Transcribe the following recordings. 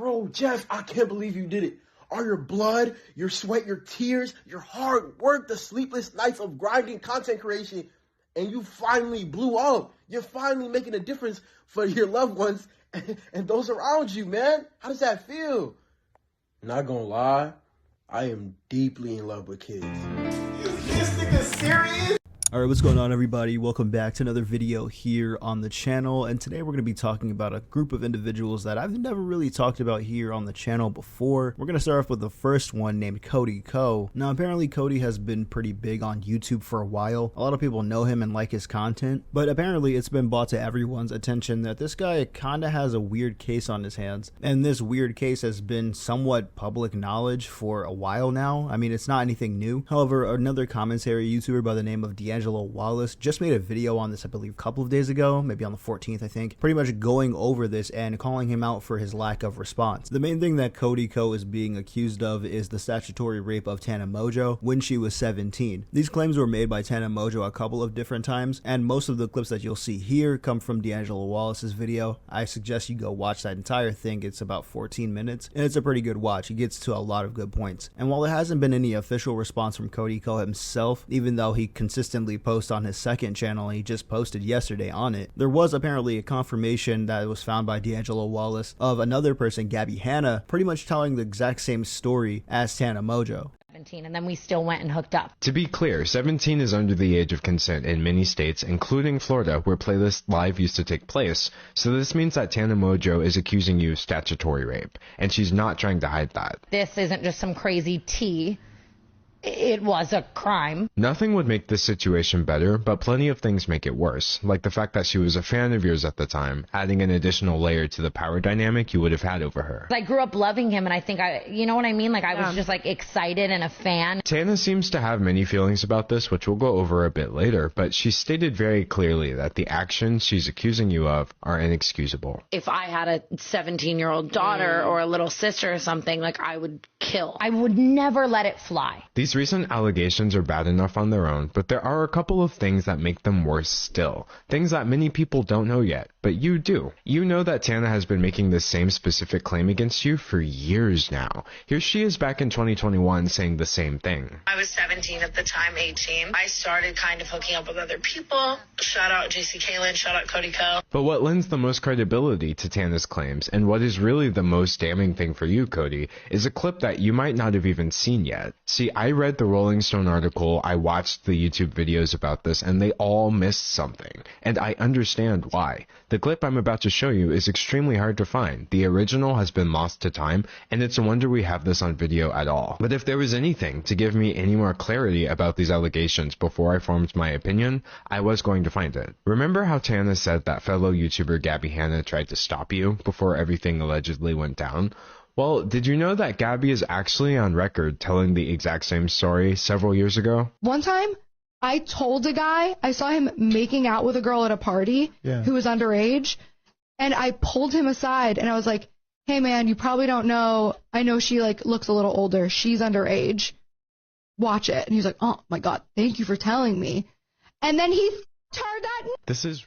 Bro, Jeff, I can't believe you did it. All your blood, your sweat, your tears, your hard work, the sleepless nights of grinding content creation, and you finally blew up. You're finally making a difference for your loved ones and those around you, man. How does that feel? Not gonna lie, I am deeply in love with kids. Is this nigga serious? Alright, what's going on, everybody? Welcome back to another video here on the channel, and today we're going to be talking about a group of individuals that I've never really talked about here on the channel before. We're going to start off with the first one, named Cody Co. Now, apparently Cody has been pretty big on YouTube for a while. A lot of people know him and like his content, but apparently it's been brought to everyone's attention that this guy kinda has a weird case on his hands, and this weird case has been somewhat public knowledge for a while now. I mean, it's not anything new. However, another commentary YouTuber by the name of D'Angelo Wallace just made a video on this, I believe, a couple of days ago, maybe on the 14th, I think, pretty much going over this and calling him out for his lack of response. The main thing that Cody Co is being accused of is the statutory rape of Tana Mongeau when she was 17. These claims were made by Tana Mongeau a couple of different times, and most of the clips that you'll see here come from D'Angelo Wallace's video. I suggest you go watch that entire thing. It's about 14 minutes, and it's a pretty good watch. He gets to a lot of good points. And while there hasn't been any official response from Cody Co himself, even though he consistently post on his second channel and he just posted yesterday on it, there was apparently a confirmation that was found by D'Angelo Wallace of another person, Gabby Hanna, pretty much telling the exact same story as Tana Mongeau. And then we still went and hooked up. To be clear, 17 is under the age of consent in many states, including Florida, where Playlist Live used to take place. So this means that Tana Mongeau is accusing you of statutory rape, and she's not trying to hide that. This isn't just some crazy tea. It was a crime. Nothing would make this situation better, but plenty of things make it worse, like the fact that she was a fan of yours at the time, adding an additional layer to the power dynamic you would have had over her. I grew up loving him, and I think you know what I mean? Like, I was just like excited and a fan. Tana seems to have many feelings about this, which we'll go over a bit later, but she stated very clearly that the actions she's accusing you of are inexcusable. If I had a 17-year-old daughter or a little sister or something, like, I would kill. I would never let it fly. These recent allegations are bad enough on their own, but there are a couple of things that make them worse still. Things that many people don't know yet, but you do. You know that Tana has been making this same specific claim against you for years now. Here she is back in 2021 saying the same thing. I was 17 at the time, 18. I started kind of hooking up with other people. Shout out JC Kalen, shout out Cody Co. But what lends the most credibility to Tana's claims, and what is really the most damning thing for you, Cody, is a clip that you might not have even seen yet. See, I read the Rolling Stone article, I watched the YouTube videos about this, and they all missed something. And I understand why. The clip I'm about to show you is extremely hard to find. The original has been lost to time, and it's a wonder we have this on video at all. But if there was anything to give me any more clarity about these allegations before I formed my opinion, I was going to find it. Remember how Tana said that fellow YouTuber Gabby Hanna tried to stop you before everything allegedly went down? Well, did you know that Gabby is actually on record telling the exact same story several years ago? One time, I told a guy, I saw him making out with a girl at a party who was underage, and I pulled him aside, and I was like, hey man, you probably don't know, I know she like looks a little older, she's underage, watch it. And he's like, oh my god, thank you for telling me. And then he turned that.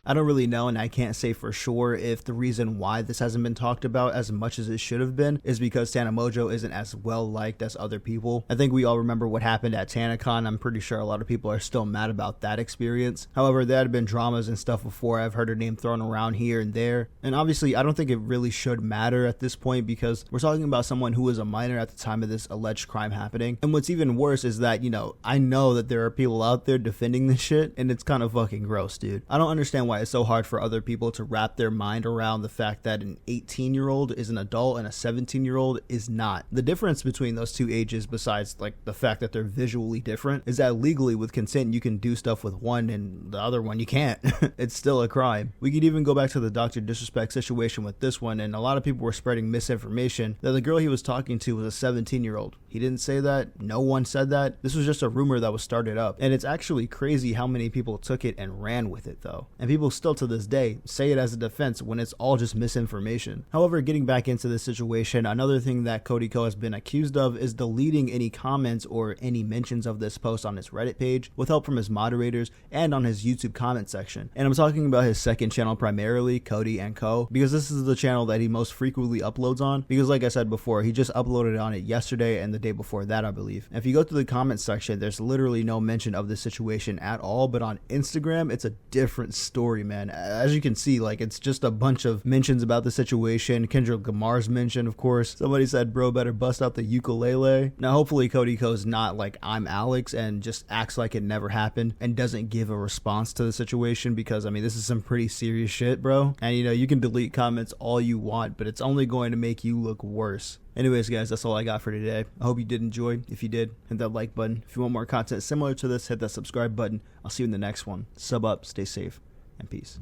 I don't really know, and I can't say for sure if the reason why this hasn't been talked about as much as it should have been is because Tana Mongeau isn't as well liked as other people. I think we all remember what happened at TanaCon. I'm pretty sure a lot of people are still mad about that experience. However, there had been dramas and stuff before. I've heard her name thrown around here and there, and obviously I don't think it really should matter at this point because we're talking about someone who was a minor at the time of this alleged crime happening. And what's even worse is that, you know, I know that there are people out there defending this shit, and it's kind of fucking gross, dude. I don't understand why it's so hard for other people to wrap their mind around the fact that an 18-year-old is an adult and a 17-year-old is not. The difference between those two ages, besides like the fact that they're visually different, is that legally with consent you can do stuff with one and the other one you can't. It's still a crime. We could even go back to the Dr. Disrespect situation with this one, and a lot of people were spreading misinformation that the girl he was talking to was a 17-year-old. He didn't say that. No one said that. This was just a rumor that was started up, and it's actually crazy how many people took it and ran with it though. And people still to this day say it as a defense when it's all just misinformation. However, getting back into this situation, another thing that Cody Co has been accused of is deleting any comments or any mentions of this post on his Reddit page with help from his moderators and on his YouTube comment section. And I'm talking about his second channel primarily, Cody Co, because this is the channel that he most frequently uploads on, because like I said before, he just uploaded on it yesterday and the day before that, I believe. And if you go to the comment section, there's literally no mention of this situation at all, but on Instagram, it's a different story, man. As you can see, like, it's just a bunch of mentions about the situation. Kendrick Lamar's mention, of course. Somebody said, bro, better bust out the ukulele. Now, hopefully Cody Co's not like I'm Alex and just acts like it never happened and doesn't give a response to the situation, because I mean, this is some pretty serious shit, bro. And you know, you can delete comments all you want, but it's only going to make you look worse. Anyways, guys, that's all I got for today. I hope you did enjoy. If you did, hit that like button. If you want more content similar to this, hit that subscribe button. I'll see you in the next one. Sub up, stay safe, and peace.